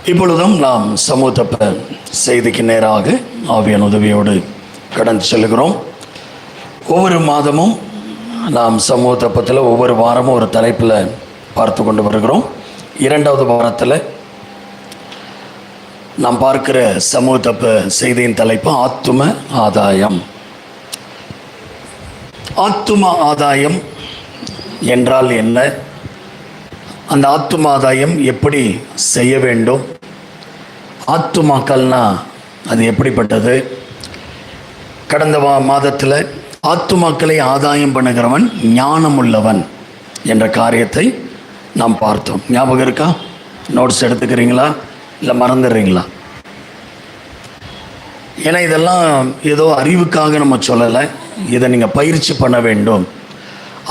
இப்பொழுதும் நாம் சமூக செய்திக்கு நேராக ஆவியான உதவியோடு கடந்து செல்கிறோம். ஒவ்வொரு மாதமும் நாம் சமூக தப்பத்தில் ஒவ்வொரு வாரமும் ஒரு தலைப்பில் பார்த்து கொண்டு வருகிறோம். இரண்டாவது வாரத்தில் நாம் பார்க்கிற சமூக தப்ப செய்தியின் தலைப்பு ஆத்தும ஆதாயம். ஆத்தும ஆதாயம் என்றால் என்ன? அந்த ஆத்தும ஆதாயம் எப்படி செய்ய வேண்டும்? ஆத்துமாக்கள்னா அது எப்படிப்பட்டது? கடந்த மாதத்தில் ஆத்துமாக்களை ஆதாயம் பண்ணுகிறவன் ஞானம் உள்ளவன் என்ற காரியத்தை நாம் பார்த்தோம். ஞாபகம் இருக்கா? நோட்ஸ் எடுத்துக்கிறீங்களா இல்லை மறந்துடுறீங்களா? ஏன்னா இதெல்லாம் ஏதோ அறிவுக்காக நம்ம சொல்லலை, இதை நீங்கள் பயிற்சி பண்ண வேண்டும்.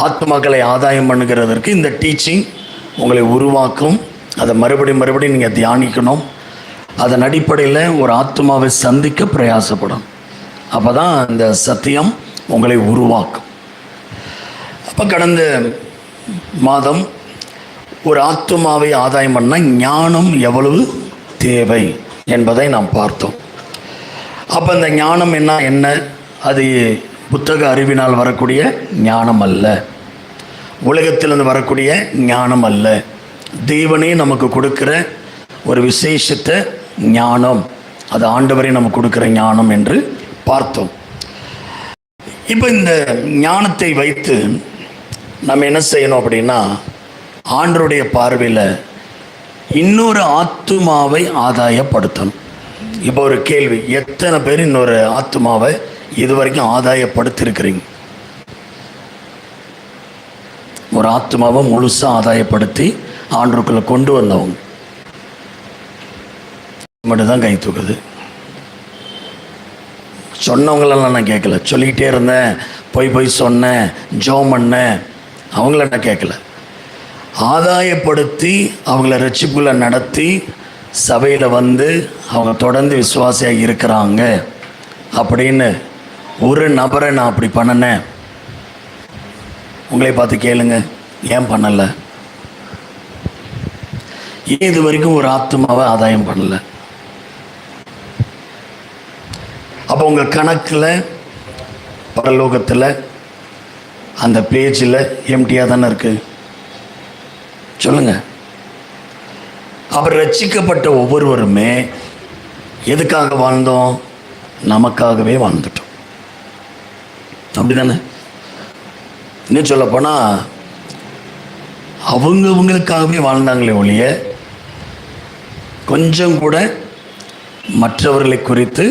ஆத்துமாக்களை ஆதாயம் பண்ணுகிறதற்கு இந்த டீச்சிங் உங்களை உருவாக்கும். அதை மறுபடியும் நீங்கள் தியானிக்கணும். அதன் அடிப்படையில் ஒரு ஆத்மாவை சந்திக்க பிரயாசப்படும். அப்போ தான் அந்த சத்தியம் உங்களை உருவாக்கும். அப்போ கடந்த மாதம் ஒரு ஆத்மாவை ஆதாயம் பண்ணால் ஞானம் எவ்வளவு தேவை என்பதை நாம் பார்த்தோம். அப்போ இந்த ஞானம் என்ன? அது புத்தக அறிவினால் வரக்கூடிய ஞானம் அல்ல, உலகத்திலிருந்து வரக்கூடிய ஞானம் அல்ல, தேவனே நமக்கு கொடுக்கிற ஒரு விசேஷத்தை ஞானம், அது ஆண்டவரே நமக்கு கொடுக்கிற ஞானம் என்று பார்த்தோம். இப்போ இந்த ஞானத்தை வைத்து நம்ம என்ன செய்யணும் அப்படின்னா, ஆண்டவருடைய பார்வையில் இன்னொரு ஆத்துமாவை ஆதாயப்படுத்தணும். இப்போ ஒரு கேள்வி, எத்தனை பேர் இன்னொரு ஆத்துமாவை இது வரைக்கும் ஆதாயப்படுத்தியிருக்கிறீங்க? ஒரு ஆத்மாவை முழுசாக ஆதாயப்படுத்தி ஆண்டவருக்குள்ளே கொண்டு வந்தவங்க மட்டும்தான் கை தூக்குது. சொன்னவங்களெல்லாம் நான் கேட்கல, சொல்லிக்கிட்டே இருந்தேன், போய் சொன்னேன், ஜோம் பண்ணேன், அவங்கள நான் கேட்கல. ஆதாயப்படுத்தி அவங்கள ரட்சிப்புல நடத்தி சபையில் வந்து அவங்க தொடர்ந்து விசுவாசியாக இருக்கிறாங்க அப்படின்னு ஒரு நபரை நான் அப்படி பண்ணினேன். உங்களை பார்த்து கேளுங்க, ஏன் பண்ணலை? ஏன் இது வரைக்கும் ஒரு ஆத்மாவை ஆதாயம் பண்ணலை? அப்போ உங்கள் கணக்கில் பரலோகத்தில் அந்த பேஜில் எம்டியாக தானே இருக்குது? சொல்லுங்கள். அவர் ரட்சிக்கப்பட்ட ஒவ்வொருவருமே எதுக்காக வாழ்ந்தோம்? நமக்காகவே வாழ்ந்துட்டோம். அப்படி தானே? இன்னும் சொல்லப்போனால் அவங்களுக்காகவே வாழ்ந்தாங்களே ஒழிய கொஞ்சம் கூட மற்றவர்களை குறித்து,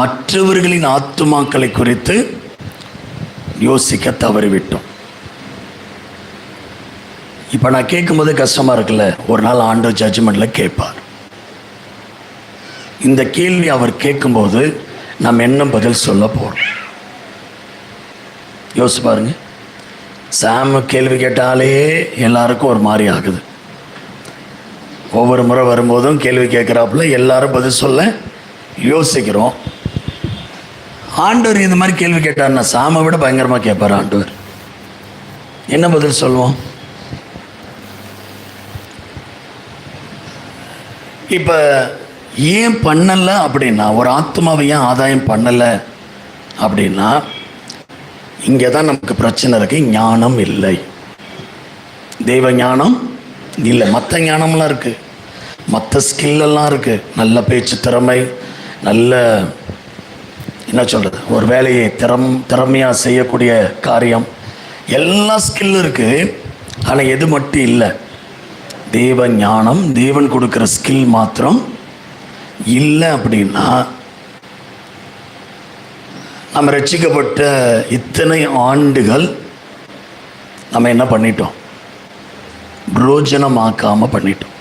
மற்றவர்களின் ஆத்துமாக்களை குறித்து யோசிக்க தவறிவிட்டோம். இப்போ நான் கேட்கும்போது கஷ்டமாக இருக்குல்ல? ஒரு நாள் ஆண்டவர் ஜட்ஜ்மெண்ட்டில் கேட்பார். இந்த கேள்வி அவர் கேட்கும்போது நம்ம என்ன பதில் சொல்ல போகிறோம்? யோசிச்சு பாருங்க. சாம கேள்வி கேட்டாலே எல்லாருக்கும் ஒரு மாதிரி ஆகுது. ஒவ்வொரு முறை வரும்போதும் கேள்வி கேட்குறாப்புல எல்லாரும் பதில் சொல்ல யோசிக்கிறோம். ஆண்டவர் இந்த மாதிரி கேள்வி கேட்டார்னா சாமை விட பயங்கரமாக கேட்பார் ஆண்டவர். என்ன பதில் சொல்லுவோம்? இப்போ ஏன் பண்ணலை அப்படின்னா, ஒரு ஆத்மாவை ஏன் ஆதாயம் பண்ணலை அப்படின்னா, இங்கே தான் நமக்கு பிரச்சனை இருக்குது. ஞானம் இல்லை, தெய்வ ஞானம் இல்லை. மற்ற ஞானம்லாம் இருக்குது, மற்ற ஸ்கில்லெல்லாம் இருக்குது. நல்ல பேச்சு திறமை, நல்ல என்ன சொல்கிறது, ஒரு வேலையை திறமையாக செய்யக்கூடிய காரியம், எல்லா ஸ்கில்லும் இருக்குது. ஆனால் எது மட்டும் இல்லை? தேவ ஞானம், தேவன் கொடுக்குற ஸ்கில் மாத்திரம் இல்லை. அப்படின்னா நம்ம ரட்சிக்கப்பட்ட இத்தனை ஆண்டுகள் நம்ம என்ன பண்ணிட்டோம்? பிரோஜனமாக்காமல் பண்ணிட்டோம்.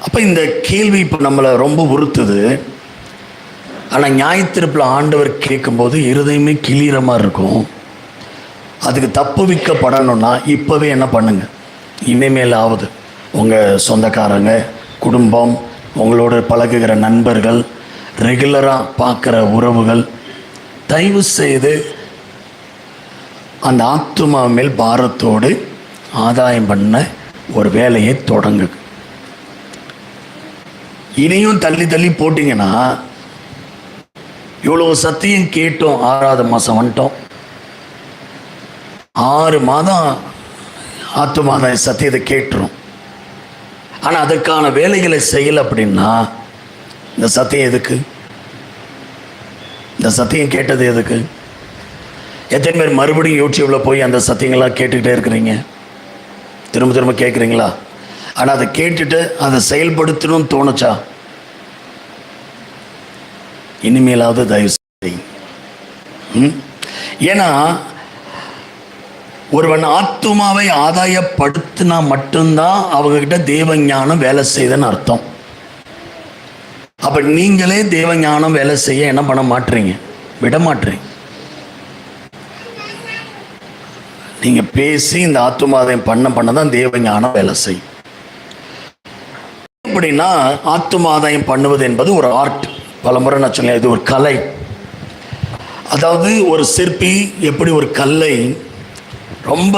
அப்போ இந்த கேள்வி இப்போ நம்மளை ரொம்ப உறுத்துது. ஆனால் நியாயத்தீர்ப்பில் ஆண்டவர் கேட்கும்போது இருதயமே கிளியிற மாதிரி இருக்கும். அதுக்கு தப்புவிக்கப்படணும்னா இப்போவே என்ன பண்ணுங்க? இனிமேலாவது உங்கள் சொந்தக்காரங்க, குடும்பம், உங்களோட பழகுகிற நண்பர்கள், ரெகுலராக பார்க்குற உறவுகள், தயவு செய்து அந்த ஆத்துமா மேல் பாரத்தோடு ஆதாயம் பண்ண ஒரு வேலையை தொடங்கு. இனியும் தள்ளி தள்ளி போட்டிங்கன்னா, இவ்வளோ சத்தியம் கேட்டோம், 6வது மாதம் வந்துட்டோம், 6 மாதம் ஆத்துமாதாய சத்தியத்தை கேட்டுரும். ஆனால் அதுக்கான வேலைகளை செய்யலை அப்படின்னா இந்த சத்தியம் எதுக்கு? இந்த சத்தியம் கேட்டது எதுக்கு? எத்தனை பேர் மறுபடியும் யூடியூப்பில் போய் அந்த சத்தியங்கள்லாம் கேட்டுக்கிட்டே இருக்கிறீங்க? திரும்ப திரும்ப கேட்குறீங்களா? ஆனால் அதை கேட்டுட்டு அதை செயல்படுத்தணும்னு தோணுச்சா? இனிமேலாவது தயவு செய்யுங்க. ஏன்னா ஒருவன் ஆத்துமாவை ஆதாயப்படுத்தினா மட்டும்தான் அவங்ககிட்ட தேவ ஞானம் வேலை செய்யுதுன்னு அர்த்தம். அப்ப நீங்களே தேவ ஞானம் வேலை செய்ய என்ன பண்ண மாட்டீங்க? விட மாட்டீங்க. நீங்க பேசி இந்த ஆத்துமாதாயம் பண்ணதான் தேவ ஞானம் வேலை செய்யும். எப்படின்னா ஆத்துமாதாயம் பண்ணுவது என்பது ஒரு ஆர்ட். பலமுறை நான் சொன்னேன், இது ஒரு கலை. அதாவது ஒரு சிற்பி எப்படி ஒரு கல்லை ரொம்ப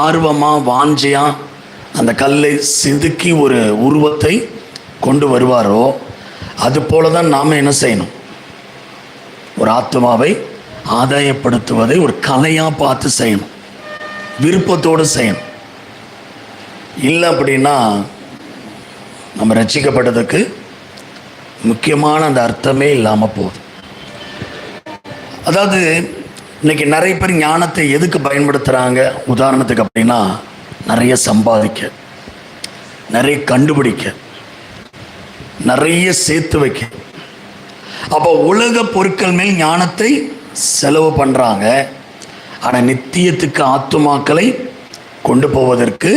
ஆர்வமாக வாஞ்சியாக அந்த கல்லை செதுக்கி ஒரு உருவத்தை கொண்டு வருவாரோ, அது போல தான் நாம் என்ன செய்யணும்? ஒரு ஆத்மாவை ஆதாயப்படுத்துவதை ஒரு கலையாக பார்த்து செய்யணும், விருப்பத்தோடு செய்யணும். இல்லை அப்படின்னா நம்ம ரட்சிக்கப்பட்டதுக்கு முக்கியமான அந்த அர்த்தமே இல்லாமல் போகுது. அதாவது இன்னைக்கு நிறைய பேர் ஞானத்தை எதுக்கு பயன்படுத்துகிறாங்க? உதாரணத்துக்கு அப்படின்னா, நிறைய சம்பாதிக்க, நிறைய கண்டுபிடிக்க, நிறைய சேர்த்து வைக்க. அப்போ உலக பொருட்கள் மேல் ஞானத்தை செலவு பண்ணுறாங்க. ஆனால் நித்தியத்துக்கு ஆத்துமாக்களை கொண்டு போவதற்கு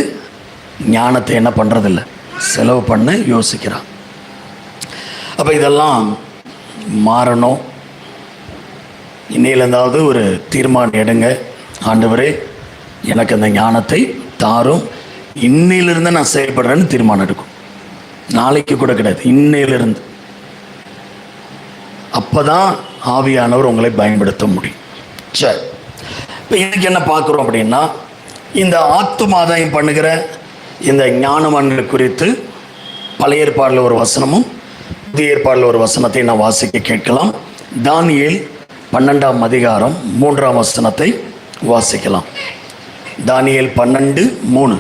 ஞானத்தை என்ன பண்ணுறதில்ல, செலவு பண்ண யோசிக்கிறான். அப்போ இதெல்லாம் மாறணும். இன்னையிலேருந்தாவது ஒரு தீர்மானம் எடுங்க, ஆண்டவரே எனக்கு அந்த ஞானத்தை தாரும், இன்னையிலிருந்து நான் செயல்படுறேன்னு தீர்மானம் எடுக்கும். நாளைக்கு கூட கிடையாது, இன்னையிலிருந்து. அப்போ தான் ஆவியானவர் உங்களை பயன்படுத்த முடியும். சரி, இப்போ இன்னைக்கு என்ன பார்க்குறோம் அப்படின்னா, இந்த ஆத்துமாதாயம் பண்ணுகிற இந்த ஞானவான்கள் குறித்து பழைய ஏற்பாடில் ஒரு வசனமும் புதிய ஏற்பாடில் ஒரு வசனத்தை நான் வாசிக்க கேட்கலாம். தானியேல் 12ஆம் அதிகாரம் 3ஆம் வசனத்தை வாசிக்கலாம். தானியேல் 12:3.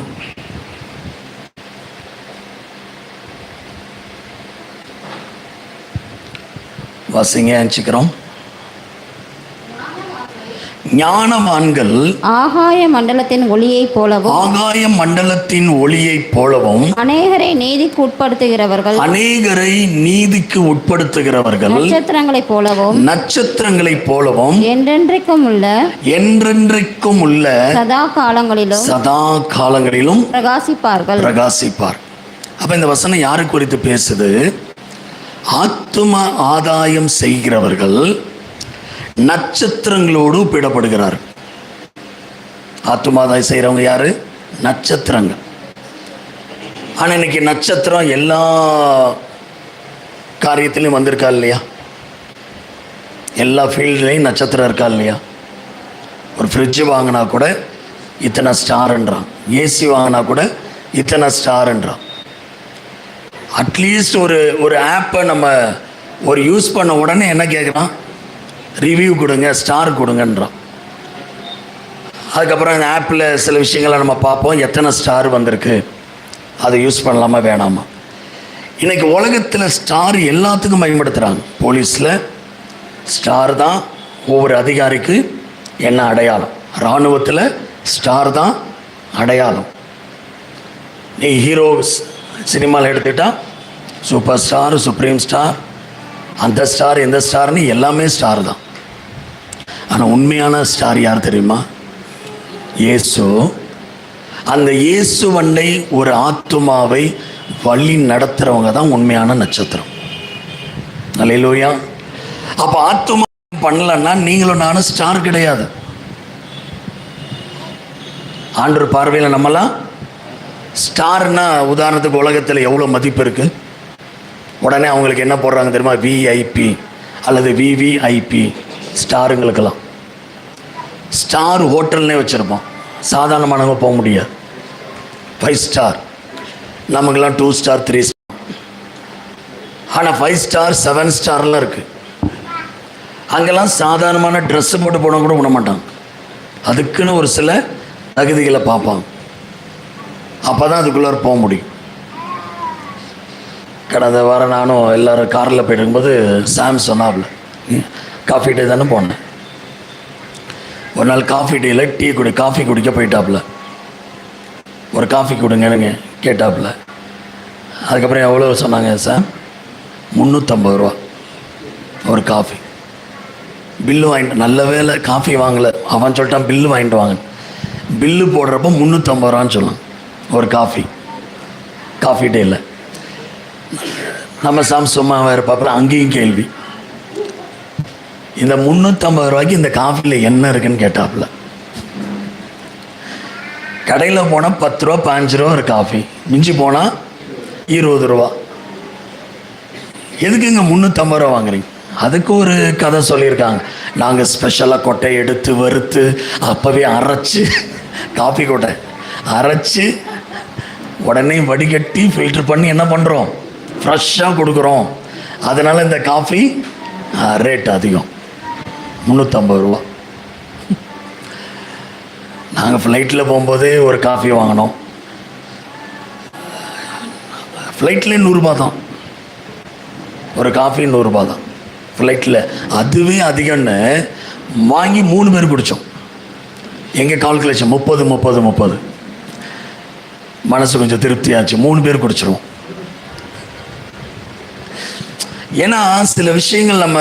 வாசிங்க, அனுப்பிக்கிறோம். ஞானவான்கள் ஆகாய மண்டலத்தின் ஒளியைப் போலவும் அநேகரை நீதிக்கு உட்படுத்துகிறவர்கள் நட்சத்திரங்களைப் போலவும் என்றென்றைக்கும் உள்ள சதா காலங்களிலும் பிரகாசிப்பார். அப்ப இந்த வசனம் யாரு குறித்து பேசுது? ஆத்தும ஆதாயம் செய்கிறவர்கள் நட்சத்திரங்களோடு ஒப்பிடப்படுகிறார். ஆத்துமாதாயம் செய்கிறவங்க யாரு? நட்சத்திரங்கள். ஆனால் இன்னைக்கு நட்சத்திரம் எல்லா காரியத்திலையும் வந்திருக்கா இல்லையா? எல்லா ஃபீல்ட்லேயும் நட்சத்திரம் இருக்கா இல்லையா? ஒரு ஃப்ரிட்ஜு வாங்கினா கூட இத்தனை ஸ்டார்ன்றான், ஏசி வாங்கினா கூட இத்தனை ஸ்டார்ன்றான். அட்லீஸ்ட் ஒரு ஆப்பை நம்ம ஒரு யூஸ் பண்ண உடனே என்ன கேட்குறான்? ரிவ்யூ கொடுங்க, ஸ்டார் கொடுங்கன்றான். அதுக்கப்புறம் அந்த ஆப்பில் சில விஷயங்களை நம்ம பார்ப்போம், எத்தனை ஸ்டார் வந்திருக்கு, அதை யூஸ் பண்ணலாமா வேணாமா? இன்றைக்கி உலகத்தில் ஸ்டார் எல்லாத்துக்கும் பயன்படுத்துகிறாங்க. போலீஸில் ஸ்டார் தான் ஒவ்வொரு அதிகாரிக்கு என்ன அடையாளம், இராணுவத்தில் ஸ்டார் தான் அடையாளம். நீ ஹீரோ சினிமாவில் எடுத்துக்கிட்டால் சூப்பர் ஸ்டார், சுப்ரீம் ஸ்டார், அந்த ஸ்டார் இந்த ஸ்டார்னு எல்லாமே ஸ்டார் தான். ஆனால் உண்மையான ஸ்டார் யார் தெரியுமா? இயேசு. அந்த இயேசுவண்டை ஒரு ஆத்துமாவை வழி நடத்துகிறவங்க தான் உண்மையான நட்சத்திரம். அல்லேலூயா. அப்போ ஆத்துமா பண்ணலன்னா நீங்களும் நானும் ஸ்டார் கிடையாது. ஆண்டவர் பார்வையில் நம்மலாம் ஸ்டார்னா, உதாரணத்துக்கு உலகத்தில் எவ்வளோ மதிப்பு இருக்குது? உடனே அவங்களுக்கு என்ன போடுறாங்க தெரியுமா? விஐபி அல்லது விவிஐபி ஸ்டாருங்களுக்கெல்லாம். ஸ்டார் ஹோட்டல்னே வச்சுருப்போம், சாதாரணமானவங்க போக முடியாது. 5 ஸ்டார், நமக்கெல்லாம் 2 ஸ்டார் 3 ஸ்டார். ஆனால் 5 ஸ்டார் 7 ஸ்டார்லாம் இருக்குது. அங்கெல்லாம் சாதாரணமான ட்ரெஸ்ஸு போட்டு போனால் கூட விட மாட்டாங்க. அதுக்குன்னு ஒரு சில தகுதிகளை பார்ப்பாங்க. அப்போ தான் அதுக்குள்ளார போக முடியும். கடந்த வாரம் நானும் எல்லோரும் காரில் போயிட்டு இருக்கும்போது சாம் சொன்னாப்புல, காஃபி டே தானே போனேன். ஒரு நாள் காஃபி டேயில் காஃபி குடிக்க போயிட்டாப்புல. ஒரு காஃபி கொடுங்கன்னு கேட்டாப்புல. அதுக்கப்புறம் எவ்வளோ சொன்னாங்க சார்? 350 ரூபா ஒரு காஃபி. பில்லு வாங்கிட்டு, நல்ல வேலை காஃபி வாங்கலை. அவன் சொல்லிட்டான் பில்லு வாங்கிட்டு வாங்க. பில்லு போடுறப்போ 350 ரூபான்னு சொன்னான் ஒரு காஃபி டேயில். நம்ம சும்மா இருப்பாப்புல. அங்கேயும் கேள்வி, இந்த 350 ரூபாய்க்கு இந்த காஃபியில் என்ன இருக்குன்னு கேட்டாப்புல. கடையில் போனால் 10 ரூபா 15 ரூபா ஒரு காஃபி, மிஞ்சி போனால் 20 ரூபா. எதுக்கு இங்கே 350 ரூபா வாங்குறீங்க? அதுக்கு ஒரு கதை சொல்லியிருக்காங்க. நாங்கள் ஸ்பெஷலாக கொட்டை எடுத்து வறுத்து அப்போவே அரைச்சி, காஃபி கொட்டை அரைச்சி உடனே வடிகட்டி ஃபில்ட்ரு பண்ணி என்ன பண்ணுறோம், ஃப்ரெஷ்ஷாக கொடுக்குறோம். அதனால் இந்த காஃபி ரேட் அதிகம், 350 ரூபா. நாங்கள் ஃப்ளைட்டில் போகும்போதே ஒரு காஃபி வாங்கினோம். ஃப்ளைட்லேயே 100 ரூபா தான் ஒரு காஃபி, 100 ரூபா தான் ஃப்ளைட்டில். அதுவே அதிகம்னு வாங்கி 3 பேர் குடித்தோம். எங்கள் கால்குலேஷன் 30. மனசு கொஞ்சம் திருப்தியாச்சு, 3 பேர் குடிச்சிருவோம். ஏன்னா சில விஷயங்கள் நம்ம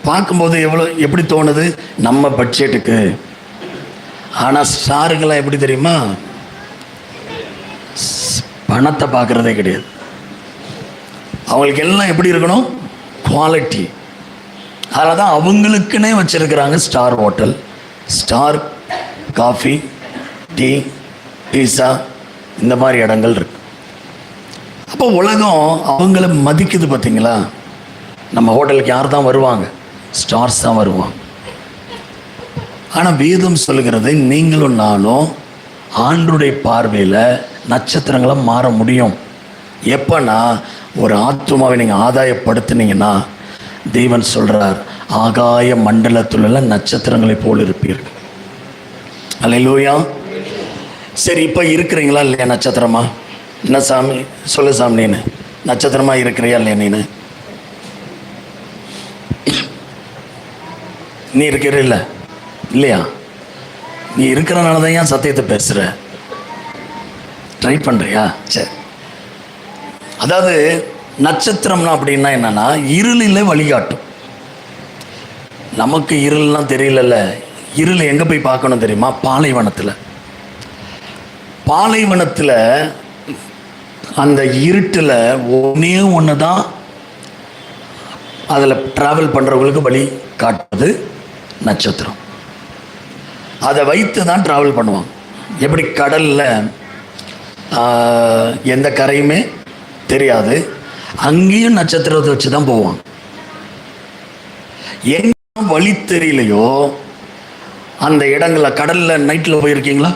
பார்க்கும்போது எப்படி தோணுது, நம்ம பட்ஜெட்டுக்கு. ஆனால் ஸ்டாருங்கெல்லாம் எப்படி தெரியுமா, பணத்தை பார்க்குறதே கிடையாது. அவங்களுக்கு எல்லாம் எப்படி இருக்கணும், குவாலிட்டி. அதனால தான் அவங்களுக்குன்னே வச்சுருக்கிறாங்க star hotel, star coffee, tea, pizza, இந்த மாதிரி இடங்கள் இருக்கு. அப்போ உலகம் அவங்கள மதிக்குது. பார்த்தீங்களா, நம்ம ஹோட்டலுக்கு யார் தான் வருவாங்க, ஸ்டார்ஸ் தான் வருவாங்க. ஆனால் வேதம் சொல்லுகிறது, நீங்களும் நானும் ஆண்டவருடைய பார்வையில் நட்சத்திரங்களாக மாற முடியும். எப்போனா, ஒரு ஆத்துமாவை நீங்கள் ஆதாயப்படுத்தினீங்கன்னா, தேவன் சொல்கிறார், ஆகாய மண்டலத்துள்ள நட்சத்திரங்களை போல் இருப்பீர்கள். அல்லேலூயா. சரி, இப்போ இருக்கிறீங்களா இல்லையா நட்சத்திரமா? என்ன சாமி சொல்லு சாமி, நீனு நட்சத்திரமா இருக்கிறியா இல்லையா? நீ இருக்கிற இல்லையா? நீ இருக்கிறனால தான் ஏன் சத்தியத்தை பேசுகிற? ட்ரை பண்ணுறியா? சரி. அதாவது நட்சத்திரம்னா அப்படின்னா என்னன்னா, இருளில் வழிகாட்டும். நமக்கு இருள்லாம் தெரியலல்ல. இருள் எங்கே போய் பார்க்கணும் தெரியுமா? பாலைவனத்தில் அந்த இருட்டில் ஒன்று தான் அதில் ட்ராவல் பண்ணுறவங்களுக்கு வழி காட்டுறது நட்சத்திரம். அதை வைத்து தான் ட்ராவல் பண்ணுவாங்க. எப்படி கடலில் எந்த கரையுமே தெரியாது, அங்கேயும் நட்சத்திரத்தை வச்சு தான் போவாங்க. எங்க வழி தெரியலையோ அந்த இடங்களில், கடலில் நைட்டில் போயிருக்கீங்களா?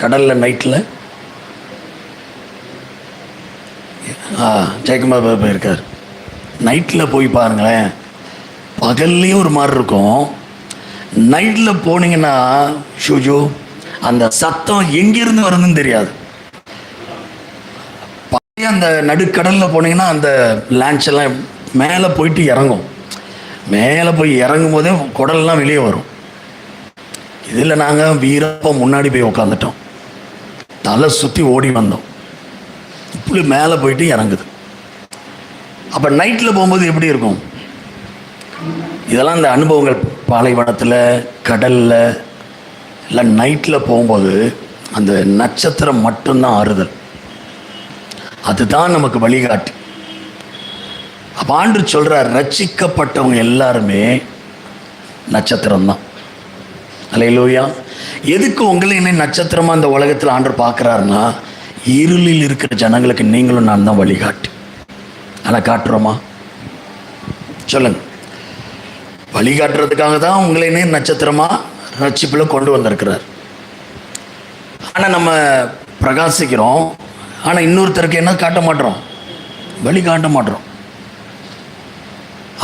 கடலில் நைட்டில் ஜெயக்குமார் போயிருக்கார். நைட்டில் போய் பாருங்களேன், பகல்லையும் ஒரு மாதிரி இருக்கும். நைட்டில் போனீங்கன்னா ஷூஜோ அந்த சத்தம் எங்கிருந்து வருதுன்னு தெரியாது. அந்த நடுக்கடலில் போனீங்கன்னா அந்த லான்ச் எல்லாம் மேலே போயிட்டு இறங்கும். மேலே போய் இறங்கும் போதே குடல்லாம் வெளியே வரும். இதில் நாங்கள் வீரப்போ முன்னாடி போய் உட்காந்துட்டோம், தலை சுற்றி ஓடி வந்தோம். இப்படி மேலே போயிட்டு இறங்குது. அப்போ நைட்டில் போகும்போது எப்படி இருக்கும்? இதெல்லாம் இந்த அனுபவங்கள் பாலைவனத்தில், கடலில் இல்லை நைட்டில் போகும்போது அந்த நட்சத்திரம் மட்டும்தான் ஆறுதல். அதுதான் நமக்கு வழிகாட்டு. அப்போ ஆண்டவர் சொல்கிறார், ரட்சிக்கப்பட்டவங்க எல்லாருமே நட்சத்திரம்தான். அல்லேலூயா. எதுக்கு உங்களை என்ன நட்சத்திரமாக இந்த உலகத்தில் ஆண்டவர் பார்க்குறாருன்னா, இருளில் இருக்கிற ஜனங்களுக்கு நீங்களும் நான் தான் வழிகாட்டு. ஆனால் காட்டுறோமா? சொல்லுங்க. வழிகாட்டுறதுக்காக தான் உங்களை நட்சத்திரமாக ரட்சிப்பில் கொண்டு வந்திருக்கிறார். ஆனால் நம்ம பிரகாசிக்கிறோம், ஆனால் இன்னொருத்தருக்கு என்ன காட்ட மாட்டோம், வழிகாட்ட மாட்டோம்.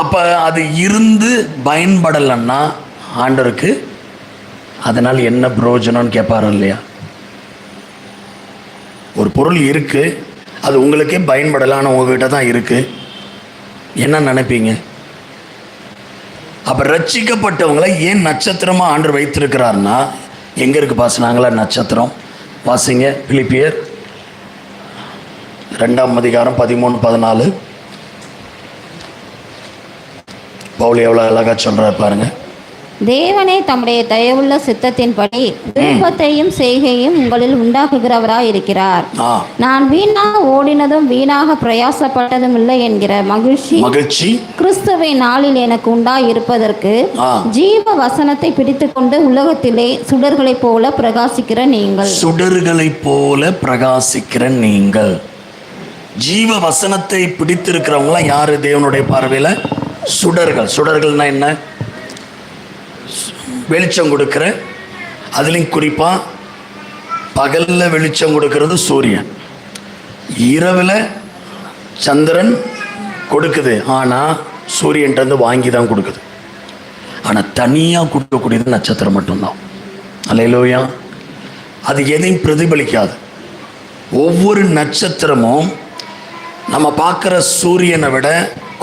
அப்போ அது இருந்து பயன்படலைன்னா ஆண்டவருக்கு அதனால் என்ன பிரயோஜனம்னு கேட்பாரு இல்லையா? ஒரு பொருள் இருக்குது, அது உங்களுக்கே பயன்படலை, ஆனால் உங்ககிட்ட தான் இருக்குது, என்ன நினைப்பீங்க? அப்போ ரட்சிக்கப்பட்டவங்களை ஏன் நட்சத்திரமாக ஆண்டவர் வைத்திருக்கிறார்னா, எங்கே இருக்குது பாசினாங்களா நட்சத்திரம்? வாசிங்க பிலிப்பியர் 2:13-14. பவுல் எவ்வளோ அழகாக சொல்கிறார் பாருங்க. தேவனே தம்முடைய தயவுள்ள சித்தத்தின்படி விருப்பத்தையும் செய்கையும் உங்களில் உண்டாக்குகிறவராய் இருக்கிறார். நான் வீணாக ஓடினதும் வீணாக பிரயாசப்பட்டதும் இல்லை என்கிற மகிழ்ச்சி கிறிஸ்துவின் நாளில் எனக்கு உண்டாய் இருப்பதற்கு ஜீவ வசனத்தை பிடித்துக்கொண்டு உலகத்திலே சுடர்களைப் போல பிரகாசிக்கிற நீங்கள் ஜீவ வசனத்தை பிடித்திருக்கிறவங்களாம் யாரு தேவனுடைய பார்வையில? சுடர்கள்னா என்ன? வெளிச்சம் கொடுக்கிற, அதுலேயும் குறிப்பாக பகலில் வெளிச்சம் கொடுக்கறது சூரியன், இரவில் சந்திரன் கொடுக்குது, ஆனால் சூரியன்ட்டு வாங்கி தான் கொடுக்குது. ஆனால் தனியாக கொடுக்கக்கூடியது நட்சத்திரம் மட்டும்தான். அல்லேலூயா. அது எதையும் பிரதிபலிக்காது. ஒவ்வொரு நட்சத்திரமும் நம்ம பார்க்குற சூரியனை விட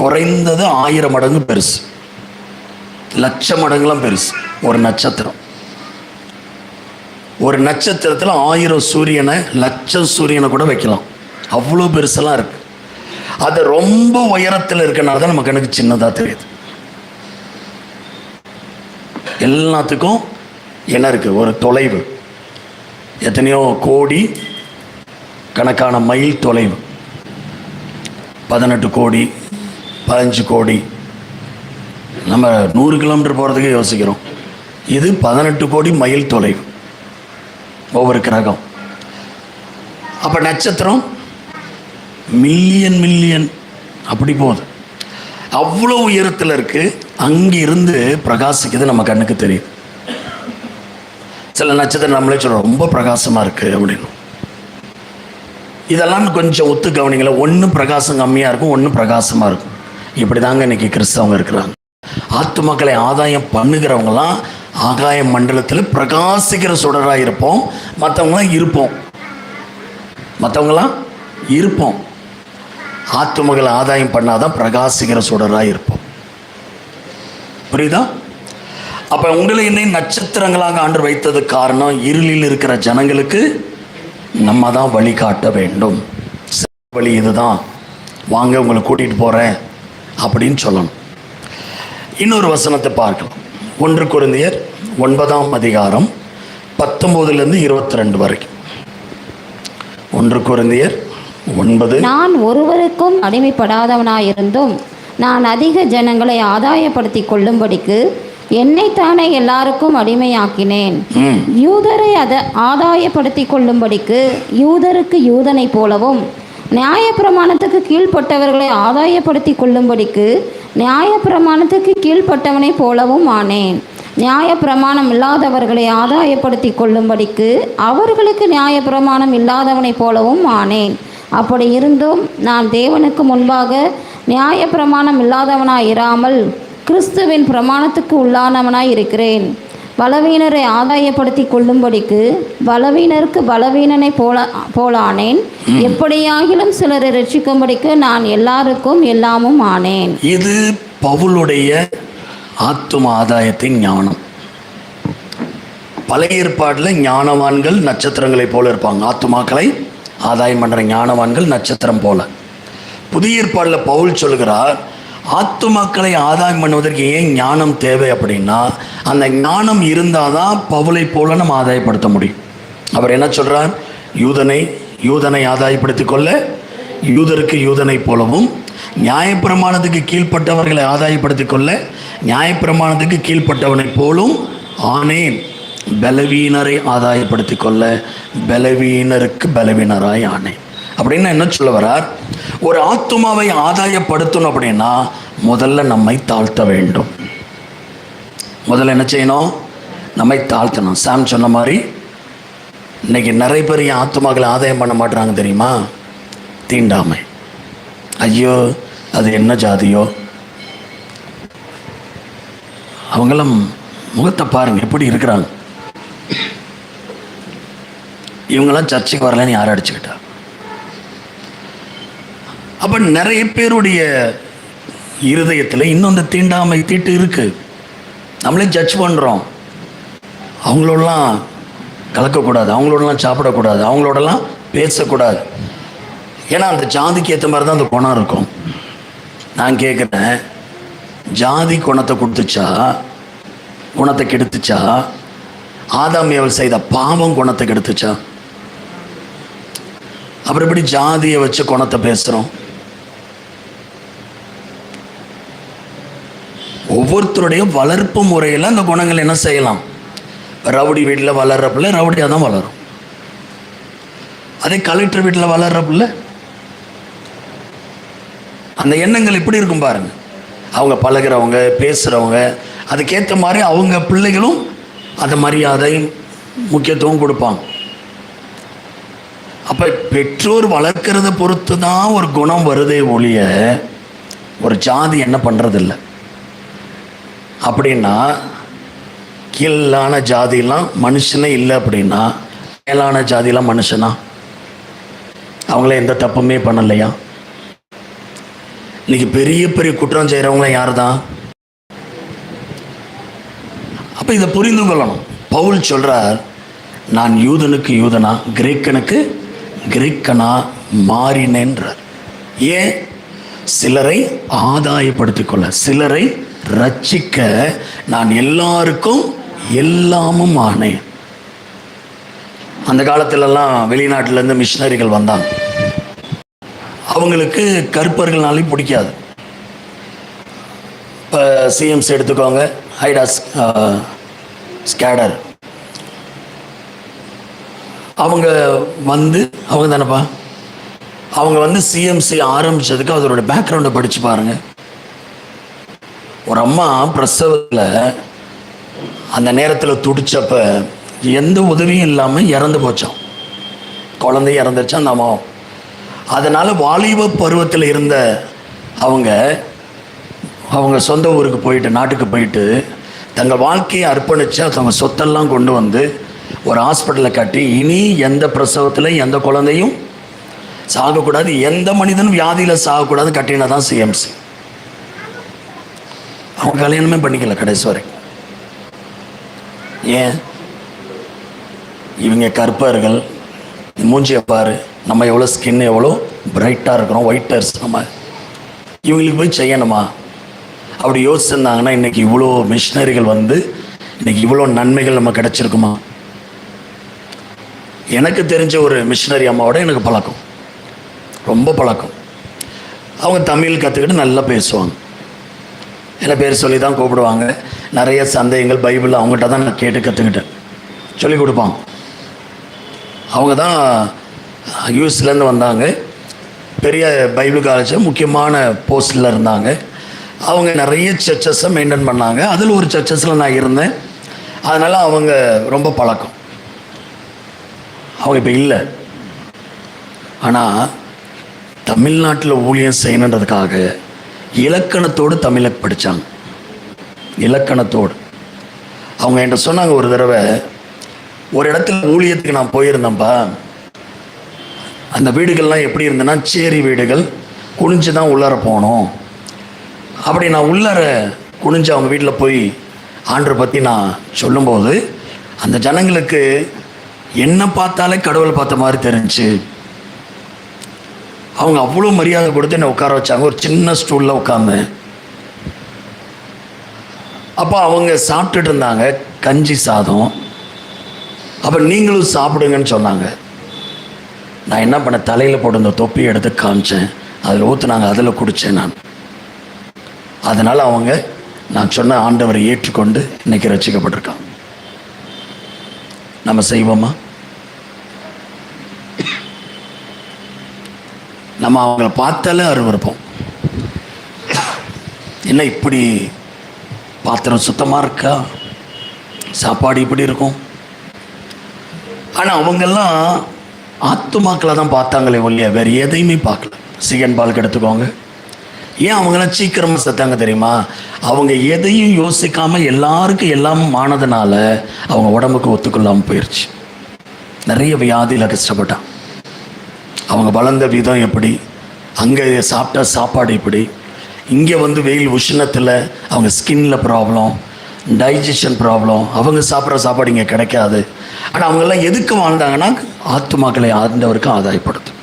குறைந்தது 1000 மடங்கு பெருசு, 1,00,000 மடங்குலாம் பெருசு. ஒரு நட்சத்திரத்தில் 1000 சூரியனை, 1,00,000 சூரியனை கூட வைக்கலாம். அவ்வளோ பெருசெல்லாம் இருக்கு. அது ரொம்ப உயரத்தில் இருக்கனால தான் நம்ம கணக்கு சின்னதாக தெரியுது. எல்லாத்துக்கும் என்ன இருக்கு? ஒரு தொலைவு, எத்தனையோ கோடி கணக்கான மைல் தொலைவு. 18 கோடி 15 கோடி. நம்ம 100 கிலோமீட்டர் போகிறதுக்கே யோசிக்கிறோம். இது 18 கோடி மைல் தொலைவு ஒவ்வொரு கிரகம். அப்போ நட்சத்திரம் மில்லியன் அப்படி போகுது. அவ்வளோ உயரத்தில் இருக்கு. அங்கிருந்து பிரகாசிக்குது, நம்ம கண்ணுக்கு தெரியுது. சில நட்சத்திரம் நம்மளே சொல்கிறோம் ரொம்ப பிரகாசமாக இருக்குது அப்படின்னு. இதெல்லாம் கொஞ்சம் ஒத்து கவனிங்கள. ஒன்று பிரகாசம் கம்மியாக இருக்கும், ஒன்று பிரகாசமாக இருக்கும். இப்படி தாங்க இன்றைக்கி கிறிஸ்தவங்க இருக்கிறாங்க. ஆத்துமக்களை ஆதாயம் பண்ணுகிறவங்களாம் ஆகாய மண்டலத்தில் பிரகாசிக்கிற சுடராக இருப்போம். மற்றவங்களாம் இருப்போம். ஆத்துமக்களை ஆதாயம் பண்ணாதான் பிரகாசிக்கிற சுடராக இருப்போம். புரியுதா? அப்போ உங்களை என்னை நட்சத்திரங்களாக ஆண்டு வைத்தது காரணம், இருளில் இருக்கிற ஜனங்களுக்கு நம்ம தான் வழி காட்ட வேண்டும். வழி இதுதான், வாங்க உங்களை கூட்டிகிட்டு போகிறேன் அப்படின்னு சொல்லணும். இன்னொரு வசனத்தை பார்க்கலாம். 1 கொரிந்தியர் 9:19-22 வரைக்கும். 1 கொரிந்தியர் 9. நான் ஒருவருக்கும் அடிமைப்படாதவனாயிருந்தும் நான் அதிக ஜனங்களை ஆதாயப்படுத்தி கொள்ளும்படிக்கு என்னைத்தானே எல்லாருக்கும் அடிமையாக்கினேன். யூதரை ஆதாயப்படுத்தி கொள்ளும்படிக்கு யூதருக்கு யூதனை போலவும், நியாயப்பிரமாணத்துக்கு கீழ்ப்பட்டவர்களை ஆதாயப்படுத்தி கொள்ளும்படிக்கு நியாயப்பிரமாணத்துக்கு கீழ்ப்பட்டவனை போலவும் ஆனேன். நியாயப்பிரமாணம் இல்லாதவர்களை ஆதாயப்படுத்தி கொள்ளும்படிக்கு அவர்களுக்கு நியாயப்பிரமாணம் இல்லாதவனை போலவும் ஆனேன். அப்படி இருந்தும் நான் தேவனுக்கு முன்பாக நியாயப்பிரமாணம் இல்லாதவனாய் இராமல் கிறிஸ்துவின் பிரமாணத்துக்கு உள்ளானவனாய் இருக்கிறேன். பலவீனரை ஆதாயப்படுத்தி கொள்ளும்படிக்கு பலவீனருக்கு பலவீனனை போலானேன். எப்படியாகிலும் சிலரை ரட்சிக்கும்படிக்கு நான் எல்லாருக்கும் எல்லாமும் ஆனேன். இது பவுலுடைய ஆத்தும ஆதாயத்தின் ஞானம். பழைய ஏற்பாட்டில் ஞானவான்கள் நட்சத்திரங்களை போல இருப்பாங்க. ஆத்துமாக்களை ஆதாயம் பண்ணுற ஞானவான்கள் நட்சத்திரம் போல. புதிய ஏற்பாட்டில் பவுல் சொல்கிறார், ஆத்துமாக்களை ஆதாயம் பண்ணுவதற்கு ஏன் ஞானம் தேவை அப்படின்னா, அந்த ஞானம் இருந்தால் தான் பவுலை போல நம்ம ஆதாயப்படுத்த முடியும். அவர் என்ன சொல்கிறார்? யூதனை ஆதாயப்படுத்தி கொள்ள யூதருக்கு யூதனை போலவும், நியாயப்பிரமாணத்துக்கு கீழ்ப்பட்டவர்களை ஆதாயப்படுத்தி கொள்ள நியாயப்பிரமாணத்துக்கு கீழ்ப்பட்டவனை போலும் ஆனேன். பலவீனரை ஆதாயப்படுத்தி கொள்ள பலவீனருக்கு பலவீனராய் ஆனேன். அப்படின்னு என்ன சொல்ல வரார்? ஒரு ஆத்துமாவை ஆதாயப்படுத்தணும் அப்படின்னா முதல்ல நம்மை தாழ்த்த வேண்டும். முதல்ல என்ன செய்யணும்? நம்மை தாழ்த்தணும். சாம் சொன்ன மாதிரி இன்னைக்கு நிறைய பேர் ஆத்துமாக்களை ஆதாயம் பண்ண மாட்டாங்க தெரியுமா? தீண்டாமை. ஐயோ அது என்ன ஜாதியோ, அவங்களாம் முகத்தை பாருங்க எப்படி இருக்கிறாங்க. இவங்கெல்லாம் சர்ச்சைக்கு வரலன்னு யாரும் அடிச்சுக்கிட்டா? அப்ப நிறைய பேருடைய இருதயத்தில் இன்னும் அந்த தீண்டாமை தீட்டு இருக்கு. நம்மளே ஜட்ஜ் பண்றோம். அவங்களோடலாம் கலக்கக்கூடாது, அவங்களோடலாம் சாப்பிடக்கூடாது, அவங்களோடலாம் பேசக்கூடாது. ஏன்னா அந்த ஜாதிக்கு ஏற்ற மாதிரி தான் அந்த குணம் இருக்கும். நான் கேட்குறேன், ஜாதி குணத்தை கொடுத்துச்சா, குணத்தை கெடுத்துச்சா? ஆதாம் ஏவல் செய்த பாவம் குணத்தை கெடுத்துச்சா? அப்புறம் எப்படி ஜாதியை வச்சு குணத்தை பேசுகிறோம்? ஒவ்வொருத்தருடைய வளர்ப்பு முறையில் அந்த குணங்கள் என்ன செய்யலாம்? ரவுடி வீட்டில் வளர்ற பிள்ளை ரவுடியாக தான் வளரும். அதே கலெக்டர் வீட்டில் வளர்ற பிள்ளை அந்த எண்ணங்கள் எப்படி இருக்கும் பாருங்க. அவங்க பழகிறவங்க, பேசுகிறவங்க, அதுக்கேற்ற மாதிரி அவங்க பிள்ளைகளும் அந்த மரியாதை முக்கியத்துவம் கொடுப்பாங்க. அப்போ பெற்றோர் வளர்க்கிறத பொறுத்து தான் ஒரு குணம் வருதே ஒழிய ஒரு ஜாதி என்ன பண்ணுறதில்லை. அப்படின்னா கீழான ஜாதிலாம் மனுஷனே இல்லை அப்படின்னா மேலான ஜாதிலாம் மனுஷனா? அவங்கள எந்த தப்புமே பண்ணலையா? இன்னைக்கு பெரிய பெரிய குற்றம் செய்கிறவங்களாம் யார் தான்? அப்போ இதை புரிந்து கொள்ளணும். பவுல் சொல்கிறார், நான் யூதனுக்கு யூதனா கிரேக்கனுக்கு கிரேக்கனா மாறினேன்றார். ஏன்? சிலரை ஆதாயப்படுத்திக் கொள்ள, சிலரை ரட்சிக்க நான் எல்லாருக்கும் எல்லாமும் ஆனேன். அந்த காலத்திலெல்லாம் வெளிநாட்டிலேருந்து மிஷினரிகள் வந்தாங்க. அவங்களுக்கு கருப்பர்கள்னாலே பிடிக்காது. இப்போ சிஎம்சி எடுத்துக்கோங்க, ஹைடாஸ் ஸ்கேடர், அவங்க தானேப்பா, அவங்க வந்து சிஎம்சி ஆரம்பித்ததுக்கு அதோட பேக்ரவுண்டை படித்து பாருங்க. ஒரு அம்மா பிரசவத்தில் அந்த நேரத்தில் துடிச்சப்ப எந்த உதவியும் இல்லாமல் இறந்து போச்சான். குழந்தை இறந்துச்சா அந்த அம்மா. அதனால் வாலிப பருவத்தில் இருந்த அவங்க சொந்த ஊருக்கு போயிட்டு, நாட்டுக்கு போயிட்டு தங்கள் வாழ்க்கையை அர்ப்பணித்து அவங்க சொத்தெல்லாம் கொண்டு வந்து ஒரு ஹாஸ்பிட்டலை கட்டி, இனி எந்த பிரசவத்தில் எந்த குழந்தையும் சாகக்கூடாது, எந்த மனிதனும் வியாதியில் சாகக்கூடாது கட்டினதான் சிஎம்சி. அவங்க கல்யாணமே பண்ணிக்கல கடைசி வரை. ஏன்? இவங்க கருப்பர்கள், மூஞ்சியை பாரு, நம்ம எவ்வளோ ஸ்கின் எவ்வளோ பிரைட்டாக இருக்கிறோம், ஒயிட்டர்ஸ், நம்ம இவங்களுக்கு போய் செய்யணுமா? அப்படி யோசிச்சிருந்தாங்கன்னா இன்றைக்கி இவ்வளோ மிஷினரிகள் வந்து இன்றைக்கி இவ்வளோ நன்மைகள் நம்ம கிடச்சிருக்குமா? எனக்கு தெரிஞ்ச ஒரு மிஷினரி அம்மாவோட எனக்கு பழக்கம், ரொம்ப பழக்கம். அவங்க தமிழ் கற்றுக்கிட்டு நல்லா பேசுவாங்க. என்ன பேர் சொல்லி தான் கூப்பிடுவாங்க. நிறைய சந்தேகங்கள் பைபிள் அவங்ககிட்ட தான் நான் கேட்டு கற்றுக்கிட்டேன். சொல்லி கொடுப்பாங்க. அவங்க தான் யூஎஸ்லேருந்து வந்தாங்க. பெரிய பைபிள் காலேஜில் முக்கியமான போஸ்டில் இருந்தாங்க. அவங்க நிறைய சர்ச்சஸை மெயின்டைன் பண்ணாங்க. அதில் ஒரு சர்ச்சஸில் நான் இருந்தேன். அதனால் அவங்க ரொம்ப பழக்கம். அவங்க இப்போ இல்லை. ஆனால் தமிழ்நாட்டில் ஊழியம் செய்யணுன்றதுக்காக இலக்கணத்தோடு தமிழை படித்தாங்க. இலக்கணத்தோடு. அவங்க என்கிட்ட சொன்னாங்க, ஒரு தடவை ஒரு இடத்துல ஊழியத்துக்கு நான் போயிருந்தேன்ப்பா. அந்த வீடுகள்லாம் எப்படி இருந்ததுன்னா சேரி வீடுகள், குனிஞ்சு தான் உள்ளார போகணும். அப்படி நான் உள்ளார குனிஞ்சு அவங்க வீட்டில் போய் ஆண்டரை பற்றி நான் சொல்லும்போது அந்த ஜனங்களுக்கு என்னை பார்த்தாலே கடவுளை பார்த்த மாதிரி தெரிஞ்சு அவங்க அவ்வளோ மரியாதை கொடுத்து என்னை உட்கார வச்சாங்க. ஒரு சின்ன ஸ்டூலில் உட்காந்தேன். அப்போ அவங்க சாப்பிட்டுட்டு இருந்தாங்க கஞ்சி சாதம். அப்போ நீங்களும் சாப்பிடுங்கன்னு சொன்னாங்க. நான் என்ன பண்ண, தலையில் போட்டு இந்த தொப்பியை எடுத்து காமிச்சேன். அதில் ஊற்றுனாங்க, அதில் குடித்தேன் நான். அதனால் அவங்க நான் சொன்ன ஆண்டவரை ஏற்றுக்கொண்டு இன்னைக்கு ரட்சிக்கப்பட்டிருக்கான். நம்ம செய்வோமா? நம்ம அவங்கள பார்த்தாலே அருவருப்போம். என்ன இப்படி பாத்திரம் சுத்தமாக இருக்கா, சாப்பாடு இப்படி இருக்கும். ஆனால் அவங்கெல்லாம் ஆத்துமாக்களை தான் பார்த்தாங்களே ஒழிய வேறு எதையுமே பார்க்கல. சிகன் பால்க்கு எடுத்துக்கோங்க. ஏன் அவங்களாம் சீக்கிரமாக செத்தாங்க தெரியுமா? அவங்க எதையும் யோசிக்காமல் எல்லாருக்கும் எல்லாமும் ஆனதுனால அவங்க உடம்புக்கு ஒத்துக்கொள்ளாமல் போயிடுச்சு. நிறைய வியாதியில் கஷ்டப்பட்டான். அவங்க வளர்ந்த விதம் எப்படி, அங்கே சாப்பிட்ட சாப்பாடு எப்படி, இங்கே வந்து வெயில் உஷ்ணத்தில் அவங்க ஸ்கின்ல ப்ராப்ளம், டைஜஷன் ப்ராப்ளம், அவங்க சாப்பிட்ற சாப்பாடு இங்கே கிடைக்காது. ஆனால் அவங்கெல்லாம் எதுக்கு வாழ்ந்தாங்கன்னா ஆத்துமாக்களை ஆண்டவருக்கு ஆதாயப்படுத்தும்.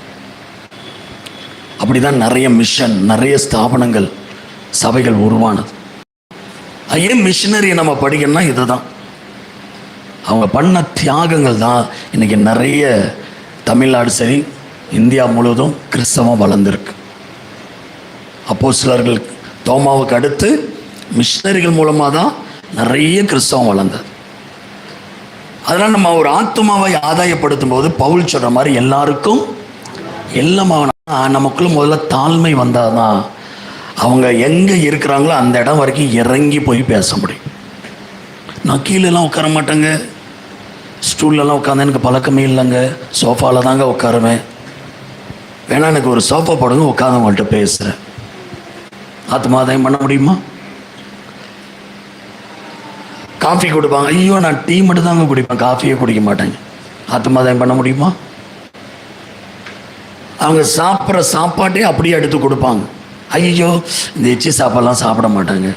அப்படி தான் நிறைய மிஷன், நிறைய ஸ்தாபனங்கள், சபைகள் உருவானது. ஏன் மிஷினரியை நம்ம படிக்கணும்னா இதுதான். அவங்க பண்ண தியாகங்கள் தான் இன்றைக்கி நிறைய தமிழ்நாடு சரி இந்தியா முழுவதும் கிறிஸ்தவம் வளர்ந்துருக்கு. அப்போஸ்தலர்கள் தோமாவுக்கு அடுத்து மிஷினரிகள் மூலமாக தான் நிறைய கிறிஸ்தவம் வளர்ந்தது. அதனால் நம்ம ஒரு ஆத்துமாவை ஆதாயப்படுத்தும் போது பவுல் சொல்கிற மாதிரி எல்லாருக்கும் எல்லாமாக நமக்குள்ள முதல்ல தாழ்மை வந்தால் தான் அவங்க எங்கே இருக்கிறாங்களோ அந்த இடம் வரைக்கும் இறங்கி போய் பேச முடியும். நான் கீழெல்லாம் உட்கார மாட்டேங்க, ஸ்டூல்லலாம் உட்காந்து எனக்கு பழக்கமே இல்லைங்க, சோஃபாவில் தாங்க உட்காருவேன். வேணா எனக்கு ஒரு சோஃபா போடுங்க, உட்காந்து உங்கள்கிட்ட பேசுகிறேன். ஆத்மாதாயம் பண்ண முடியுமா? காஃபி கொடுப்பாங்க, ஐயோ நான் டீ மட்டும் தாங்க குடிப்பேன், காஃபியே குடிக்க மாட்டேங்க. ஆத்மாதாயம் பண்ண முடியுமா? அவங்க சாப்பிட்ற சாப்பாட்டே அப்படியே எடுத்து கொடுப்பாங்க, ஐயோ இந்த எச்சி சாப்பாடெல்லாம் சாப்பிட மாட்டாங்க.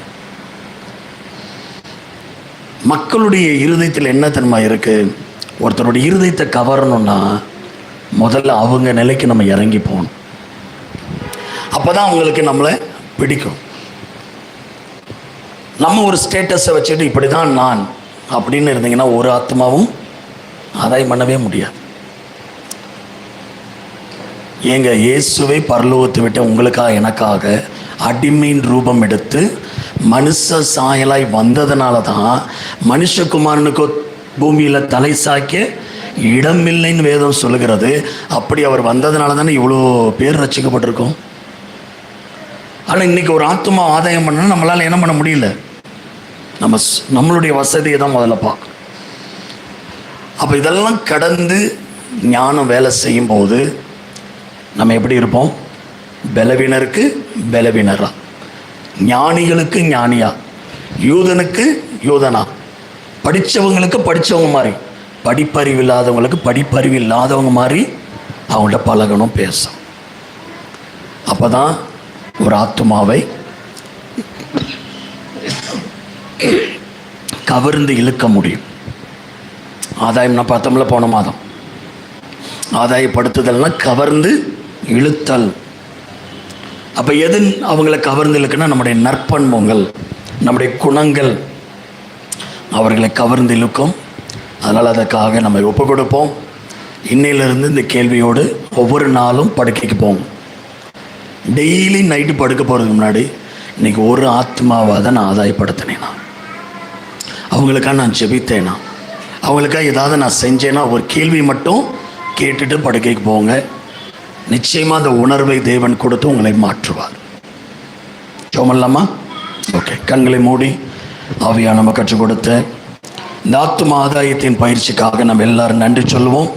மக்களுடைய இருதயத்தில் என்ன தன்மை இருக்குது? ஒருத்தருடைய இருதயத்தை கவரணும்னா முதல்ல அவங்க நிலைக்கு நம்ம இறங்கி போகணும். அப்போ தான் அவங்களுக்கு நம்மளை பிடிக்கும். நம்ம ஒரு ஸ்டேட்டஸை வச்சுட்டு இப்படி தான் நான் அப்படின்னு இருந்தீங்கன்னா ஒரு ஆத்மாவும் ஆதாயம் பண்ணவே முடியாது. ஏங்க, இயேசுவை பரலோகத்தை விட்டு உங்களுக்காக எனக்காக அடிமையின் ரூபம் எடுத்து மனுஷ சாயலாய் வந்ததுனால தான் மனுஷகுமாரனுக்கு பூமியில் தலை சாய்க்க இடமில்லைன்னு வேதம் சொல்லுகிறது. அப்படி அவர் வந்ததுனால தானே இவ்வளோ பேர் ரட்சிக்கப்பட்டிருக்கோம். ஆனால் இன்றைக்கி ஒரு ஆத்மா ஆதாயம் பண்ணால் நம்மளால் என்ன பண்ண முடியல. நம்மளுடைய வசதியை தான் முதல்ல பார்க்கணும். அப்போ இதெல்லாம் கடந்து ஞானம் வேலை செய்யும் போது நம்ம எப்படி இருப்போம்? பலவீனருக்கு பலவீனரா, ஞானிகளுக்கு ஞானியா, யூதனுக்கு யூதனா, படித்தவங்களுக்கு படித்தவங்க மாதிரி, படிப்பறிவு இல்லாதவங்களுக்கு படிப்பறிவு இல்லாதவங்க மாதிரி அவங்கள்ட்ட பழகணும், பேசணும். அப்போ தான் ஒரு ஆத்துமாவை கவர்ந்து இழுக்க முடியும். ஆதாயம் நான் பார்த்தோம்ல போன மாதம், ஆதாயப்படுத்துதல்னா கவர்ந்து இழுத்தல். அப்போ எது அவங்கள கவர்ந்து இழுக்குன்னா நம்முடைய நற்பண்புகள், நம்முடைய குணங்கள் அவர்களை கவர்ந்து இழுக்கும். அதனால் அதற்காக நம்ம ஒப்பு கொடுப்போம். இன்னையிலிருந்து இந்த கேள்வியோடு ஒவ்வொரு நாளும் படுக்கைக்கு போவோம். டெய்லி நைட்டு படுக்க போகிறதுக்கு முன்னாடி இன்றைக்கி ஒரு ஆத்மாவை தான் நான் ஆதாயப்படுத்தினேனா, அவங்களுக்காக நான் ஜெபித்தேனா, அவங்களுக்காக ஏதாவது நான் செஞ்சேன்னா ஒரு கேள்வி மட்டும் கேட்டுட்டு படுக்கைக்கு போங்க. நிச்சயமாக அந்த உணர்வை தேவன் கொடுத்து உங்களை மாற்றுவார். சோமல்லாமா? ஓகே, கண்களை மூடி ஆவியா நம்ம கற்றுக் கொடுத்த இந்த ஆத்தும ஆதாயத்தின் பயிற்சிக்காக நம்ம எல்லாரும் நன்றி சொல்லுவோம்.